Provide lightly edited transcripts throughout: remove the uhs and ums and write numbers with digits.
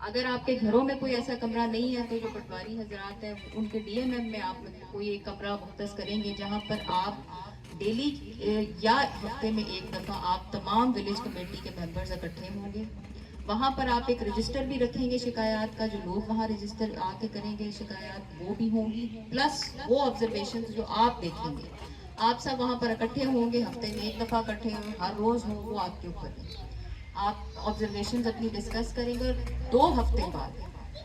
اگر آپ کے گھروں میں کوئی ایسا کمرہ نہیں ہے تو جو پٹواری حضرات ہیں ان کے ڈی ایم ایم میں آپ کوئی ایک کمرہ مختص کریں گے جہاں پر آپ ڈیلی یا ہفتے میں ایک دفعہ آپ تمام ولیج کمیٹی کے ممبرز اکٹھے ہوں گے. وہاں پر آپ ایک رجسٹر بھی رکھیں گے شکایات کا, جو لوگ وہاں رجسٹر آ کے کریں گے شکایات وہ بھی ہوں گی, پلس وہ آبزرویشنز جو آپ دیکھیں گے. آپ سب وہاں پر اکٹھے ہوں گے, ہفتے میں ایک دفعہ اکٹھے ہوں, ہر روز ہوں, وہ آپ کے اوپر ہے. آپ آبزرویشنز اپنی ڈسکس کریں گے, اور 2 ہفتے بعد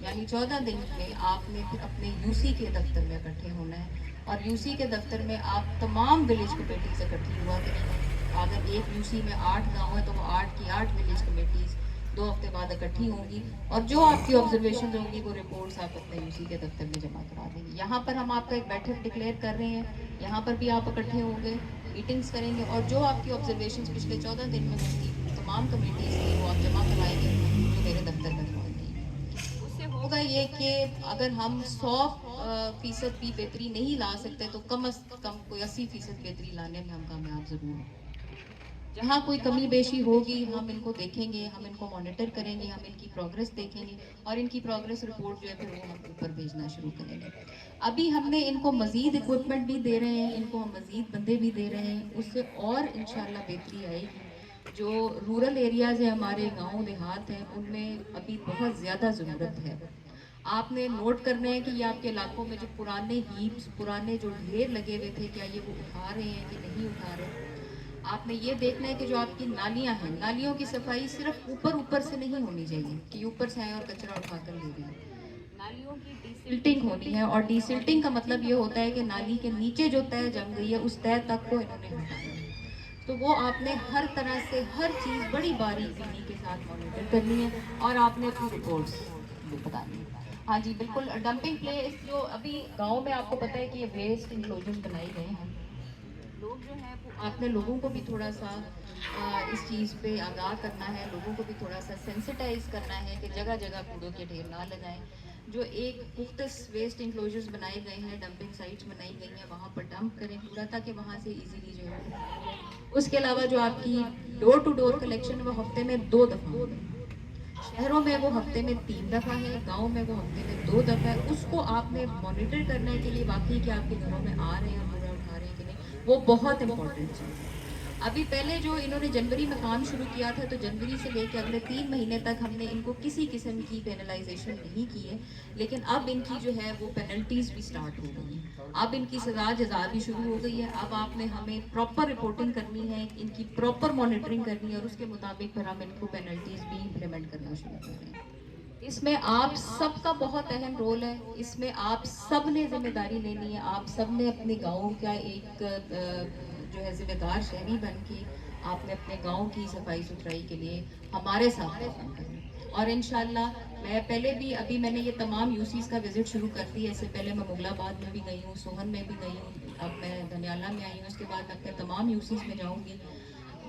یعنی 14 دن میں آپ نے پھر اپنے یو سی کے دفتر میں اکٹھے ہونا ہے, اور یو سی کے دفتر میں آپ تمام ولیج کمیٹیز اکٹھی ہوا کریں گے. اگر ایک یو سی میں 8 گاؤں ہے تو وہ 8 کی 8 ولیج کمیٹیز 2 ہفتے بعد اکٹھی ہوں گی, اور جو آپ کی آبزرویشن ہوں گی وہ رپورٹس آپ اپنے یو سی کے دفتر میں جمع کرا دیں گے. یہاں پر ہم آپ کا ایک بیٹھک ڈکلیئر کر رہے ہیں, یہاں پر بھی آپ اکٹھے ہوں گے, میٹنگز کریں گے, اور جو آپ کی آبزرویشنز پچھلے 14 دن میں ہوں گی تمام کمیٹیز کی وہ آپ جمع کرائیں گے, جو میرے دفتر میں جمع کریں گے. اس سے ہوگا یہ کہ اگر ہم 100% بھی بہتری نہیں لا سکتے تو کم از کم کوئی 80% بہتری لانے میں ہم کامیاب ضرور ہوں. جہاں کوئی کمی بیشی ہوگی ہم ان کو دیکھیں گے, ہم ان کو مانیٹر کریں گے, ہم ان کی پروگریس دیکھیں گے, اور ان کی پروگریس رپورٹ جو ہے پھر وہ ہم اوپر بھیجنا شروع کریں گے. ابھی ہم نے ان کو مزید اکوپمنٹ بھی دے رہے ہیں, ان کو ہم مزید بندے بھی دے رہے ہیں, اس سے اور انشاءاللہ بہتری آئے گی. جو رورل ایریاز ہیں, ہمارے گاؤں دیہات ہیں, ان میں ابھی بہت زیادہ ضرورت ہے. آپ نے نوٹ کرنا ہے کہ یہ آپ کے علاقوں میں جو پرانے ہیپس, پرانے جو ڈھیر لگے ہوئے تھے, کیا یہ وہ اٹھا رہے ہیں کہ نہیں اٹھا رہے. آپ نے یہ دیکھنا ہے کہ جو آپ کی نالیاں ہیں, نالیوں کی صفائی صرف اوپر سے نہیں ہونی چاہیے کہ اوپر سے آئیں اور کچرا اٹھا کر لے گئے. نالیوں کی ڈی سلٹنگ ہونی ہے, اور ڈی سلٹنگ کا مطلب یہ ہوتا ہے کہ نالی کے نیچے جو تہہ جم گئی ہے اس تہہ تک کو انہوں نے ہٹانا ہے. تو وہ آپ نے ہر طرح سے ہر چیز بڑی باریک بینی کے ساتھ مانیٹر کرنی ہے, اور آپ نے اپنی رپورٹس بتانی ہے. ہاں جی بالکل. ڈمپنگ پلیس جو ابھی گاؤں میں آپ کو پتہ ہے کہ یہ ویسٹ انکلوژرز بنائے گئے ہیں, لوگ جو ہیں وہ آپ نے لوگوں کو بھی تھوڑا سا اس چیز پہ آگاہ کرنا ہے, لوگوں کو بھی تھوڑا سا سینسٹائز کرنا ہے کہ جگہ جگہ کوڑوں کے ڈھیر نہ لگائیں. جو ایک مختص ویسٹ انکلوژرز بنائے گئے ہیں, ڈمپنگ سائٹس بنائی گئی ہیں, وہاں پر ڈمپ کریں کوڑا تاکہ وہاں سے ایزیلی جو ہے. اس کے علاوہ جو آپ کی ڈور ٹو ڈور کلیکشن وہ ہفتے میں 2 دفعہ ہوگی. شہروں میں وہ ہفتے میں 3 دفعہ ہے, گاؤں میں وہ ہفتے میں 2 دفعہ ہے. اس کو آپ نے مانیٹر کرنے کے لیے واقعی کہ آپ کے گھروں میں آ رہے ہیں اور کوڑا اٹھا رہے ہیں کہ نہیں, وہ بہت امپورٹنٹ چیز ہے. ابھی پہلے جو انہوں نے جنوری میں کام شروع کیا تھا, تو جنوری سے لے کے اگلے 3 مہینے تک ہم نے ان کو کسی قسم کی پینلائزیشن نہیں کی ہے, لیکن اب ان کی جو ہے وہ پینلٹیز بھی سٹارٹ ہو گئی ہیں. اب ان کی سزا جزا بھی شروع ہو گئی ہے. اب آپ نے ہمیں پراپر رپورٹنگ کرنی ہے, ان کی پراپر مانیٹرنگ کرنی ہے, اور اس کے مطابق پھر ہم ان کو پینلٹیز بھی امپلیمنٹ کرنا شروع کر رہے ہیں. اس میں آپ سب کا بہت اہم رول ہے, اس میں آپ سب نے ذمہ داری لینی ہے. آپ سب نے اپنے گاؤں کا ایک جو ہے ذمہ دار شہری بن کے آپ نے اپنے گاؤں کی صفائی ستھرائی کے لیے ہمارے ساتھ کام کرنا. اور انشاءاللہ میں پہلے بھی ابھی میں نے یہ تمام یو سیز کا وزٹ شروع کر دی ہے. اس سے پہلے میں مغل آباد میں بھی گئی ہوں, سوہن میں بھی گئی ہوں, اب میں دھنیالہ میں آئی ہوں. اس کے بعد میں اپنے تمام یو سیز میں جاؤں گی.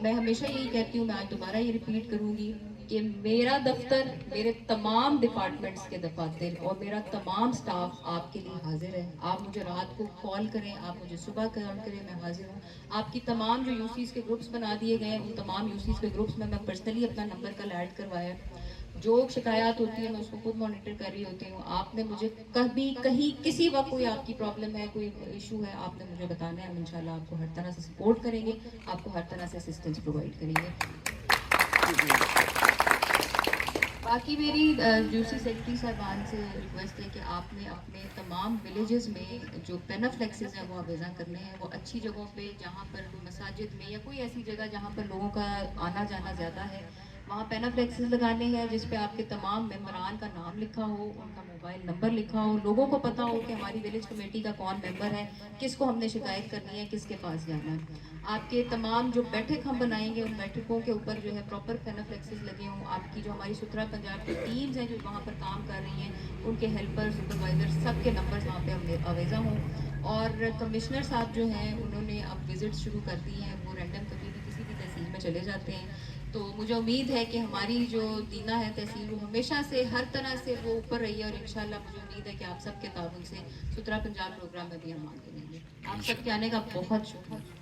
میں ہمیشہ یہی کہتی ہوں, میں آج دوبارہ یہ ریپیٹ کروں گی کہ میرا دفتر, میرے تمام ڈپارٹمنٹس کے دفاتر اور میرا تمام سٹاف آپ کے لیے حاضر ہے. آپ مجھے رات کو کال کریں, آپ مجھے صبح کال کریں, میں حاضر ہوں. آپ کی تمام جو یو سیز کے گروپس بنا دیے گئے ہیں, ان تمام یو سیز کے گروپس میں پرسنلی اپنا نمبر کل ایڈ کروایا. جو شکایات ہوتی ہیں میں اس کو خود مانیٹر کر رہی ہوتی ہوں. آپ نے مجھے کبھی کہیں کسی وقت کوئی آپ کی پرابلم ہے, کوئی ایشو ہے, آپ نے مجھے بتانا ہے. ہم انشاءاللہ آپ کو ہر طرح سے سپورٹ کریں گے, آپ کو ہر طرح سے اسسٹنس پرووائڈ کریں گے. باقی میری یو سی سیکرٹری صاحبان سے ریکویسٹ ہے کہ آپ نے اپنے تمام ولیجز میں جو پینافلیکسز ہیں وہ آویزاں کرنے ہیں. وہ اچھی جگہوں پہ جہاں پر مساجد میں یا کوئی ایسی جگہ جہاں پر لوگوں کا آنا جانا زیادہ ہے, وہاں پینافلیکسز لگانے ہیں جس پہ آپ کے تمام ممبران کا نام لکھا ہو, ان کا موبائل نمبر لکھا ہو, لوگوں کو پتا ہو کہ ہماری ولیج کمیٹی کا کون ممبر ہے, کس کو ہم نے شکایت کرنی ہے, کس کے پاس جانا ہے. آپ کے تمام جو بیٹھک ہم بنائیں گے ان بیٹھکوں کے اوپر جو ہے پراپر پینافلیکسز لگے ہوں. آپ کی جو ہماری ستھرا پنجاب کی ٹیمز ہیں جو وہاں پر کام کر رہی ہیں, ان کے ہیلپر, سپروائزر, سب کے نمبرز وہاں پہ ہم آویزاں ہوں. اور کمشنر صاحب جو ہیں انہوں نے اب وزٹس شروع کر دی ہیں, وہ رینڈم کبھی بھی کسی بھی تحصیل میں چلے جاتے ہیں. تو مجھے امید ہے کہ ہماری جو دینا ہے تحصیل وہ ہمیشہ سے ہر طرح سے وہ اوپر رہی ہے, اور انشاءاللہ مجھے امید ہے کہ آپ سب کے تعاون سے ستھرا پنجاب پروگرام میں بھی ہم آگے رہیں گے. آپ سب کے آنے کا بہت شکریہ.